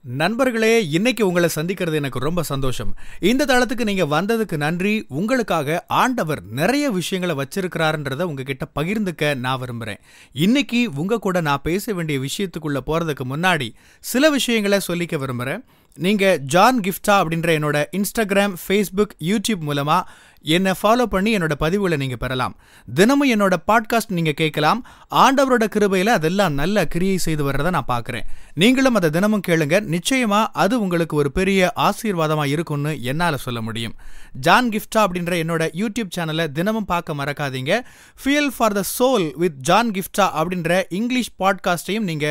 நண்பர்களே, இன்னைக்கு உங்களை சந்திக்கிறது எனக்கு ரொம்ப சந்தோஷம். இந்த தளத்துக்கு நீங்க வந்ததுக்கு நன்றி. உங்களுக்காக ஆண்டவர் நிறைய விஷயங்களை வச்சிருக்கிறாருன்றத உங்ககிட்ட பகிர்ந்துக்க நான் விரும்புறேன். இன்னைக்கு உங்க கூட நான் பேச வேண்டிய விஷயத்துக்குள்ள போறதுக்கு முன்னாடி சில விஷயங்களை சொல்லிக்க விரும்புறேன். நீங்க ஜான் கிஃப்டா அப்படின்ற என்னோட இன்ஸ்டாகிராம், ஃபேஸ்புக், யூடியூப் மூலமா என்னை ஃபாலோ பண்ணி என்னோட பதிவுகளை நீங்க பெறலாம். தினமும் என்னோட பாட்காஸ்ட் நீங்க கேட்கலாம். ஆண்டவரோட கிருபையில அதெல்லாம் நல்ல கிரியை செய்து வர்றதை நான் பார்க்கிறேன். நீங்களும் அதை தினமும் கேளுங்க. நிச்சயமா அது உங்களுக்கு ஒரு பெரிய ஆசீர்வாதமா இருக்கும்னு என்னால சொல்ல முடியும். ஜான் கிஃப்டா அப்படின்ற என்னோட யூடியூப் சேனலை தினமும் பார்க்க மறக்காதீங்க. Fuel for the soul with John கிஃப்டா அப்படின்ற இங்கிலீஷ் பாட்காஸ்டையும் நீங்க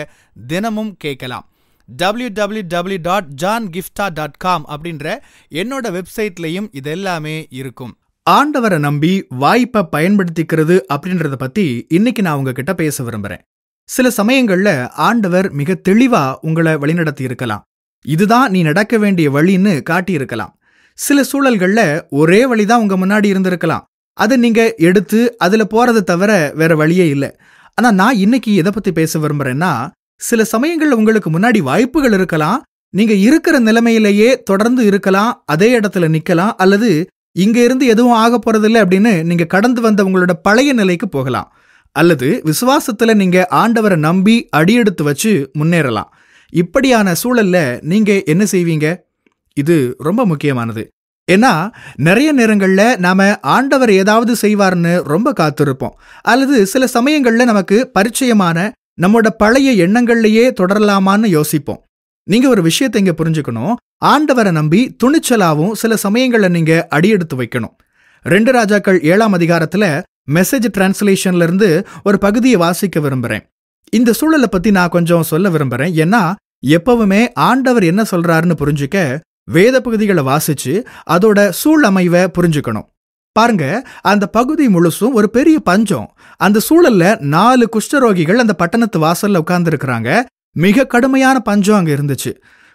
தினமும் கேட்கலாம். www.johngifta.com அப்படின்ற என்னோட வெப்சைட்லையும் இதெல்லாமே இருக்கும். ஆண்டவரை நம்பி வாய்ப்பை பயன்படுத்திக்கிறது அப்படின்றத பத்தி இன்னைக்கு நான் உங்ககிட்ட பேச விரும்புறேன். சில சமயங்கள்ல ஆண்டவர் மிக தெளிவா உங்களை வழிநடத்தி இருக்கலாம். இதுதான் நீ நடக்க வேண்டிய வழின்னு காட்டி இருக்கலாம். சில சூழல்கள்ல ஒரே வழிதான் உங்க முன்னாடி இருந்திருக்கலாம். அதை நீங்க எடுத்து அதுல போறதை தவிர வேற வழியே இல்லை. ஆனா நான் இன்னைக்கு எதை பத்தி பேச விரும்புறேன்னா, சில சமயங்கள்ல உங்களுக்கு முன்னாடி வாய்ப்புகள் இருக்கலாம். நீங்க இருக்கிற நிலைமையிலேயே தொடர்ந்து இருக்கலாம், அதே இடத்துல நிக்கலாம், அல்லது இங்க இருந்து எதுவும் ஆக போறதில்லை அப்படின்னு நீங்க கடந்து வந்த உங்களோட பழைய நிலைக்கு போகலாம். அல்லது விசுவாசத்துல நீங்க ஆண்டவரை நம்பி அடியெடுத்து வச்சு முன்னேறலாம். இப்படியான சூழல்ல நீங்க என்ன செய்வீங்க? இது ரொம்ப முக்கியமானது. ஏன்னா நிறைய நேரங்கள்ல நாம ஆண்டவர் ஏதாவது செய்வார்னு ரொம்ப காத்திருப்போம். அல்லது சில சமயங்கள்ல நமக்கு பரிச்சயமான நம்மோட பழைய எண்ணங்கள்லயே தொடரலாமான்னு யோசிப்போம். நீங்க ஒரு விஷயத்தை இங்க புரிஞ்சுக்கணும். ஆண்டவரை நம்பி துணிச்சலாவும் சில சமயங்கள்ல நீங்க அடியெடுத்து வைக்கணும். 2 ராஜாக்கள் 7ஆம் அதிகாரத்துல மெசேஜ் டிரான்ஸ்லேஷன்ல இருந்து ஒரு பகுதியை வாசிக்க விரும்புறேன். இந்த சூழலை பத்தி நான் கொஞ்சம் சொல்ல விரும்புறேன். ஏன்னா எப்பவுமே ஆண்டவர் என்ன சொல்றாருன்னு புரிஞ்சுக்க வேத பகுதிகளை வாசிச்சு அதோட சூழமைவை புரிஞ்சுக்கணும். பாருங்க, அந்த பகுதி முழுசும் ஒரு பெரிய பஞ்சம். அந்த சூழல்ல 4 குஷ்டரோகிகள் அந்த பட்டணத்து வாசல்ல உட்கார்ந்து இருக்கிறாங்க. மிக கடுமையான பஞ்சம் அங்க இருந்துச்சு.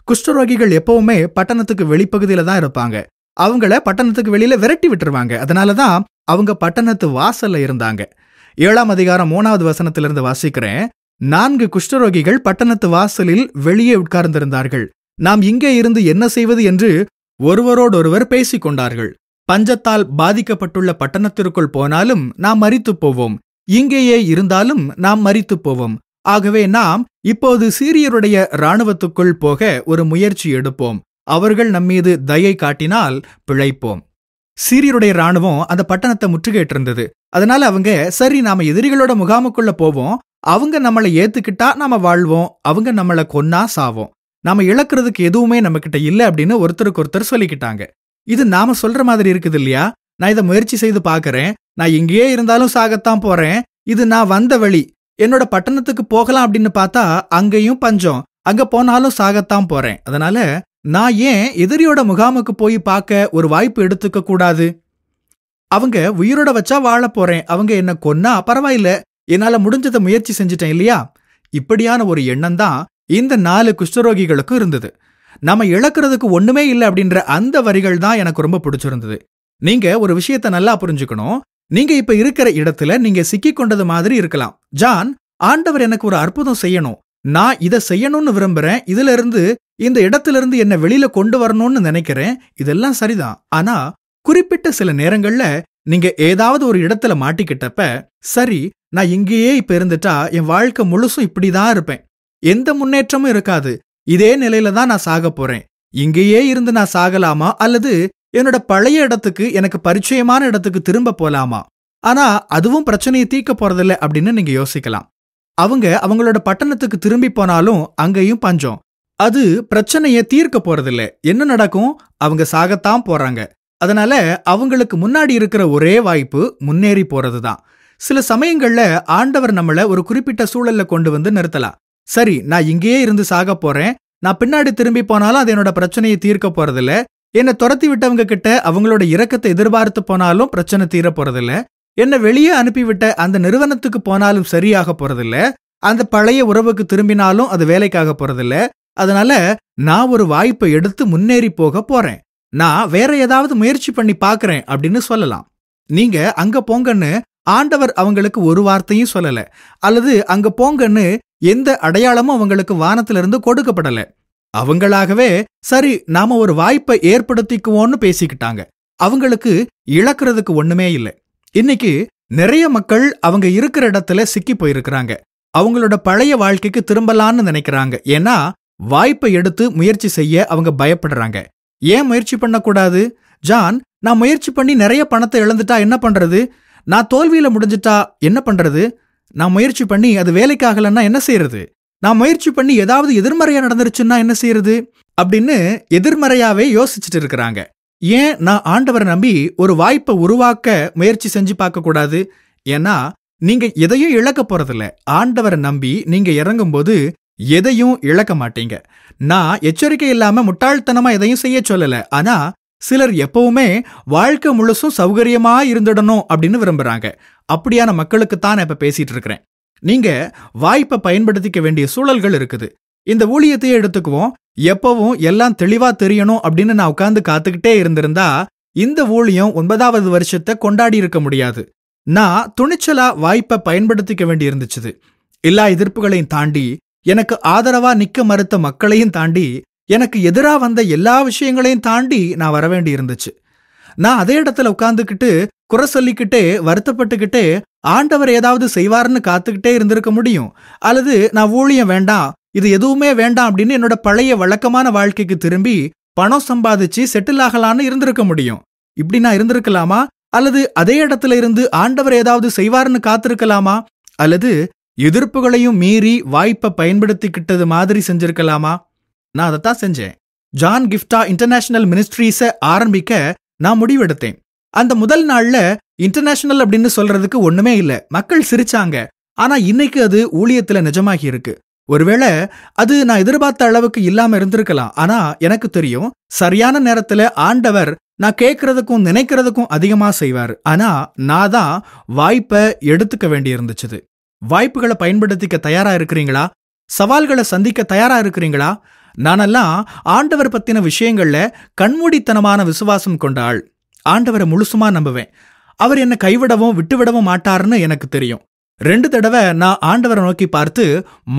குஷ்டரோகிகள் எப்பவுமே பட்டணத்துக்கு வெளிப்பகுதியில தான் இருப்பாங்க. அவங்கள பட்டணத்துக்கு வெளியில விரட்டி விட்டுருவாங்க. அதனாலதான் அவங்க பட்டணத்து வாசல்ல இருந்தாங்க. 7ஆம் அதிகாரம் 3வது வசனத்திலிருந்து வாசிக்கிறேன். 4 குஷ்டரோகிகள் பட்டணத்து வாசலில் வெளியே உட்கார்ந்திருந்தார்கள். நாம் இங்கே இருந்து என்ன செய்வது என்று ஒருவரோடொருவர் பேசிக் கொண்டார்கள். பஞ்சத்தால் பாதிக்கப்பட்டுள்ள பட்டணத்திற்குள் போனாலும் நாம் மரித்து போவோம், இங்கேயே இருந்தாலும் நாம் மரித்து போவோம். ஆகவே நாம் இப்போது சீரியருடைய இராணுவத்துக்குள் போக ஒரு முயற்சி எடுப்போம். அவர்கள் நம்மீது தயை காட்டினால் பிழைப்போம். சீரியருடைய இராணுவம் அந்த பட்டணத்தை முற்றுகையிட்டிருந்தது. அதனால அவங்க, சரி நாம எதிரிகளோட முகாமுக்குள்ள போவோம், அவங்க நம்மளை ஏத்துக்கிட்டா நாம வாழ்வோம், அவங்க நம்மளை கொன்னா சாவோம், நாம இழக்கிறதுக்கு எதுவுமே நம்ம கிட்ட இல்ல அப்படின்னு ஒருத்தருக்கு ஒருத்தர் சொல்லிக்கிட்டாங்க. இது நாம சொல்ற மாதிரி இருக்குது இல்லையா? நான் இதை முயற்சி செய்து பார்க்கறேன். நான் இங்கேயே இருந்தாலும் சாகத்தான் போறேன். இது நான் வந்த வழி. என்னோட பட்டணத்துக்கு போகலாம் அப்படின்னு பார்த்தா அங்கேயும் பஞ்சம், அங்க போனாலும் சாகத்தான் போறேன். அதனால நான் ஏன் எதிரியோட முகாமுக்கு போய் பார்க்க ஒரு வாய்ப்பு எடுத்துக்க கூடாது? அவங்க உயிரோட வச்சா வாழ போறேன், அவங்க என்ன கொன்னா பரவாயில்ல, என்னால முடிஞ்சதை முயற்சி செஞ்சுட்டேன் இல்லையா? இப்படியான ஒரு எண்ணம் தான் இந்த 4 குஷ்டரோகிகளுக்கும் இருந்தது. நம்ம இழக்கிறதுக்கு ஒண்ணுமே இல்லை அப்படின்ற அந்த வரிகள் தான் எனக்கு ரொம்ப பிடிச்சிருந்தது. நீங்க ஒரு விஷயத்த நல்லா புரிஞ்சுக்கணும். நீங்க இப்ப இருக்கிற இடத்துல நீங்க சிக்கிக் கொண்டது மாதிரி இருக்கலாம். ஜான், ஆண்டவர் எனக்கு ஒரு அற்புதம் செய்யணும், நான் இதை செய்யணும்னு விரும்புறேன், இதுல இருந்து இந்த இடத்துல இருந்து என்ன வெளியில கொண்டு வரணும்னு நினைக்கிறேன். இதெல்லாம் சரிதான். ஆனா குறிப்பிட்ட சில நேரங்கள்ல நீங்க ஏதாவது ஒரு இடத்துல மாட்டிக்கிட்டப்ப, சரி நான் இங்கேயே இப்ப இருந்துட்டா என் வாழ்க்கை முழுசும் இப்படிதான் இருப்பேன், எந்த முன்னேற்றமும் இருக்காது, இதே நிலையில தான் நான் சாக போறேன், இங்கேயே இருந்து நான் சாகலாமா அல்லது என்னோட பழைய இடத்துக்கு, எனக்கு பரிச்சயமான இடத்துக்கு திரும்ப போலாமா? ஆனா அதுவும் பிரச்சனையை தீர்க்க போறதில்லை அப்படின்னு நீங்க யோசிக்கலாம். அவங்க அவங்களோட பட்டணத்துக்கு திரும்பி போனாலும் அங்கேயும் பஞ்சம், அது பிரச்சனையை தீர்க்க போறதில்லை. என்ன நடக்கும்? அவங்க சாகத்தான் போறாங்க. அதனால அவங்களுக்கு முன்னாடி இருக்கிற ஒரே வாய்ப்பு முன்னேறி போறதுதான். சில சமயங்கள்ல ஆண்டவர் நம்மள ஒரு குறிப்பிட்ட சூழல்ல கொண்டு வந்து நிறுத்தலாம். சரி, நான் இங்கேயே இருந்து சாக போறேன், நான் பின்னாடி திரும்பி போனாலும் அது என்னோட பிரச்சனையை தீர்க்க போறதில்ல, என்னை துரத்தி விட்டவங்க கிட்ட அவங்களோட இரக்கத்தை எதிர்பார்த்து போனாலும் பிரச்சனை தீர போறதில்ல, என்னை வெளியே அனுப்பிவிட்ட அந்த நிறுவனத்துக்கு போனாலும் சரியாக போறதில்ல, அந்த பழைய உறவுக்கு திரும்பினாலும் அது வேலைக்காக போறதில்ல. அதனால நான் ஒரு வாய்ப்பை எடுத்து முன்னேறி போக போறேன், நான் வேற ஏதாவது முயற்சி பண்ணி பாக்குறேன் அப்படின்னு சொல்லலாம். நீங்க அங்க போங்கன்னு ஆண்டவர் அவங்களுக்கு ஒரு வார்த்தையும் சொல்லல, அல்லது அங்க போங்கன்னு எந்த அடையாளமும் அவங்களுக்கு வானத்திலிருந்து கொடுக்கப்படல. அவங்களாகவே சரி நாம ஒரு வாய்ப்பை ஏற்படுத்திக்குவோம்னு பேசிக்கிட்டாங்க. அவங்களுக்கு இழக்கிறதுக்கு ஒண்ணுமே இல்லை. இன்னைக்கு நிறைய மக்கள் அவங்க இருக்கிற இடத்துல சிக்கி போயிருக்கிறாங்க. அவங்களோட பழைய வாழ்க்கைக்கு திரும்பலான்னு நினைக்கிறாங்க. ஏன்னா வாய்ப்பை எடுத்து முயற்சி செய்ய அவங்க பயப்படுறாங்க. ஏன் முயற்சி பண்ணக்கூடாது? ஜான், நான் முயற்சி பண்ணி நிறைய பணத்தை இழந்துட்டா என்ன பண்றது? நான் தோல்வியில முடிஞ்சிட்டா என்ன பண்றது? நான் முயற்சி பண்ணி அது வேலைக்காகலன்னா என்ன செய்யறது? நான் முயற்சி பண்ணி ஏதாவது எதிர்மறையா நடந்துருச்சுன்னா என்ன செய்யறது அப்படின்னு எதிர்மறையாவே யோசிச்சுட்டு இருக்கிறாங்க. ஏன் நான் ஆண்டவரை நம்பி ஒரு வாய்ப்பை உருவாக்க முயற்சி செஞ்சு பார்க்க கூடாது? ஏன்னா நீங்க எதையும் இழக்க போறதில்ல. ஆண்டவரை நம்பி நீங்க இறங்கும்போது எதையும் இழக்க மாட்டீங்க. நான் எச்சரிக்கை இல்லாம முட்டாள்தனமா எதையும் செய்ய சொல்லல. ஆனா சிலர் எப்பவுமே வாழ்க்கை முழுசும் சௌகரியமா இருந்துடணும் அப்படின்னு விரும்புறாங்க. அப்படியான மக்களுக்கு தான் நான் இப்ப பேசிட்டு இருக்கிறேன். நீங்க வாய்ப்பை பயன்படுத்திக்க வேண்டிய சூழல்கள் இருக்குது. இந்த ஊழியத்தையே எடுத்துக்குவோம். எப்பவும் எல்லாம் தெளிவா தெரியணும் அப்படின்னு நான் உட்கார்ந்து காத்துக்கிட்டே இருந்திருந்தா இந்த ஊழியம் 9வது வருஷத்தை கொண்டாடி இருக்க முடியாது. நான் துணிச்சலா வாய்ப்பை பயன்படுத்திக்க வேண்டி இருந்துச்சு. எல்லா எதிர்ப்புகளையும் தாண்டி, எனக்கு ஆதரவா நிக்க மறுத்த மக்களையும் தாண்டி, எனக்கு எதிரா வந்த எல்லா விஷயங்களையும் தாண்டி நான் வரவேண்டி இருந்துச்சு. நான் அதே இடத்துல உட்கார்ந்துக்கிட்டு குறை சொல்லிக்கிட்டே வருத்தப்பட்டுக்கிட்டே ஆண்டவர் ஏதாவது செய்வார்னு காத்துக்கிட்டே இருந்திருக்க முடியும். அல்லது நான் ஊழியம் வேண்டாம், இது எதுவுமே வேண்டாம் அப்படின்னு என்னோட பழைய வழக்கமான வாழ்க்கைக்கு திரும்பி பணம் சம்பாதிச்சு செட்டில் ஆகலான்னு இருந்திருக்க முடியும். இப்படி நான் இருந்திருக்கலாமா? அல்லது அதே இடத்துல இருந்து ஆண்டவர் ஏதாவது செய்வார்னு காத்திருக்கலாமா? அல்லது எதிர்ப்புகளையும் மீறி வாய்ப்பை பயன்படுத்திக்கிட்டது மாதிரி செஞ்சிருக்கலாமா? நான் அதைத்தான் செஞ்சேன். ஜான் கிஃப்டா இன்டர்நேஷனல் மினிஸ்ட்ரீஸை ஆரம்பிக்க நான் முடிவெடுத்தேன். அந்த முதல் நாள்ல இன்டர்நேஷனல் அப்படின்னு சொல்றதுக்கு ஒண்ணுமே இல்ல. மக்கள் சிரிச்சாங்க. ஆனா இன்னைக்கு அது ஊழியத்துல நிஜமாகி இருக்கு. ஒருவேளை அது நான் எதிர்பார்த்த அளவுக்கு இல்லாம இருந்திருக்கலாம். ஆனா எனக்கு தெரியும், சரியான நேரத்துல ஆண்டவர் நான் கேட்கறதுக்கும் நினைக்கிறதுக்கும் அதிகமா செய்வாரு. ஆனா நான் தான் வாய்ப்பை எடுத்துக்க வேண்டி இருந்துச்சு. வாய்ப்புகளை பயன்படுத்திக்க தயாரா இருக்கிறீங்களா? சவால்களை சந்திக்க தயாரா இருக்கிறீங்களா? நானெல்லாம் ஆண்டவர் பத்தின விஷயங்கள்ல கண்மூடித்தனமான விசுவாசம் கொண்ட ஆள். ஆண்டவரை முழுசுமா நம்புவேன். அவர் என்னை கைவிடவும் விட்டுவிடவும் மாட்டாருன்னு எனக்கு தெரியும். 2 தடவை நான் ஆண்டவரை நோக்கி பார்த்து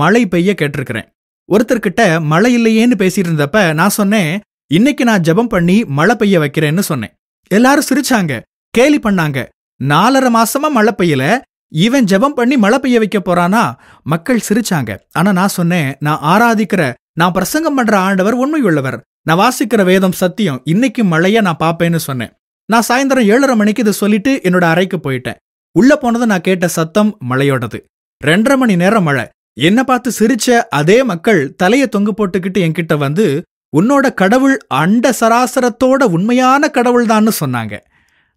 மழை பெய்ய கேட்டிருக்கிறேன். ஒருத்தர்கிட்ட மழை இல்லையேன்னு பேசிட்டு இருந்தப்ப நான் சொன்னேன், இன்னைக்கு நான் ஜெபம் பண்ணி மழை பெய்ய வைக்கிறேன்னு சொன்னேன். எல்லாரும் சிரிச்சாங்க, கேலி பண்ணாங்க. 4.5 மாசமா மழை பெய்யல, இவன் ஜெபம் பண்ணி மழை பெய்ய வைக்க போறானா? மக்கள் சிரிச்சாங்க. ஆனா நான் சொன்னேன், நான் ஆராதிக்கிற, நான் பிரசங்கம் பண்ற ஆண்டவர் உண்மை உள்ளவர். நான் வாசிக்கிற வேதம் சத்தியம். இன்னைக்கு மழைய நான் பாப்பேன்னு சொன்னேன். நான் சாயந்தரம் 7:30 மணிக்கு இதை சொல்லிட்டு என்னோட அறைக்கு போயிட்டேன். உள்ள போனது நான் கேட்ட சத்தம் மழையோடது. 2.5 மணி நேரம் மழை. என்ன பார்த்து சிரிச்ச அதே மக்கள் தலைய தொங்கு போட்டுக்கிட்டு என்கிட்ட வந்து, உன்னோட கடவுள் அண்ட சராசரத்தோட உண்மையான கடவுள் தான்னு சொன்னாங்க.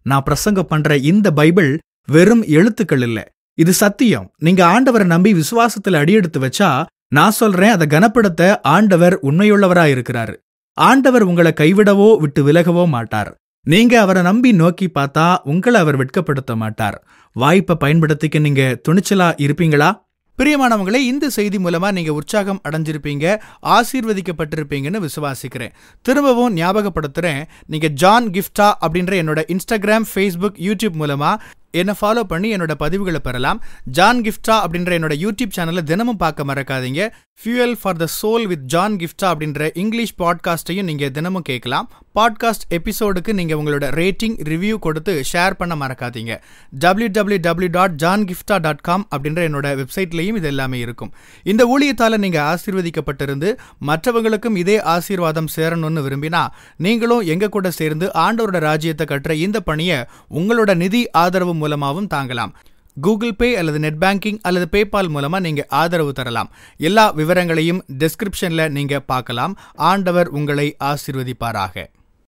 நான் பிரசங்கம் பண்ற இந்த பைபிள் வெறும் எழுத்துக்கள் இல்ல, இது சத்தியம். நீங்க ஆண்டவரை நம்பி விசுவாசத்துல அடியெடுத்து வச்சா, நான் சொல்றேன், அதை கனப்படுத்த ஆண்டவர் உண்மையுள்ளவரா இருக்கிறாரு. ஆண்டவர் உங்களை கைவிடவோ விட்டு விலகவோ மாட்டார். நீங்க அவரை நம்பி நோக்கி பார்த்தா உங்களை அவர் வெட்கப்படுத்த மாட்டார். வாய்ப்பை பயன்படுத்திக்க நீங்க துணிச்சலா இருப்பீங்களா? பிரியமானவங்களே, இந்த செய்தி மூலமா நீங்க உற்சாகம் அடைஞ்சிருப்பீங்க, ஆசீர்வதிக்கப்பட்டிருப்பீங்கன்னு விசுவாசிக்கிறேன். திரும்பவும் ஞாபகப்படுத்துறேன், நீங்க ஜான் கிஃப்டா அப்படின்ற என்னோட இன்ஸ்டாகிராம், ஃபேஸ்புக், யூடியூப் மூலமா என்ன ஃபாலோ பண்ணி என்னோட பதிவுகளை பெறலாம். ஜான் கிஃப்டா அப்படின்ற என்னோட யூடியூப் சேனலை தினமும் பார்க்க மறக்காதீங்க. Fuel for the soul with John கிஃப்டா அப்படின்ற இங்கிலீஷ் பாட்காஸ்டையும் நீங்க தினமும் கேட்கலாம். பாட்காஸ்ட் எபிசோடுக்கு நீங்க உங்களோட ரேட்டிங், ரிவ்யூ கொடுத்து ஷேர் பண்ண மறக்காதீங்க. www.johngifta.com அப்படின்ற என்னோட வெப்சைட்லையும் இது எல்லாமே இருக்கும். இந்த ஊழியத்தால நீங்க ஆசீர்வதிக்கப்பட்டிருந்து மற்றவங்களுக்கும் இதே ஆசீர்வாதம் சேரணும்னு விரும்பினா, நீங்களும் எங்க கூட சேர்ந்து ஆண்டவரோட ராஜ்யத்தை கட்டுற இந்த பணியை உங்களோட நிதி ஆதரவு மூலமாகவும் தாங்கலாம். கூகுள் பே அல்லது நெட் பேங்கிங் அல்லது பேபால் மூலமா நீங்க ஆதரவு தரலாம். எல்லா விவரங்களையும் டிஸ்கிரிப்ஷன்ல நீங்க பார்க்கலாம். ஆண்டவர் உங்களை ஆசீர்வதிப்பாராக.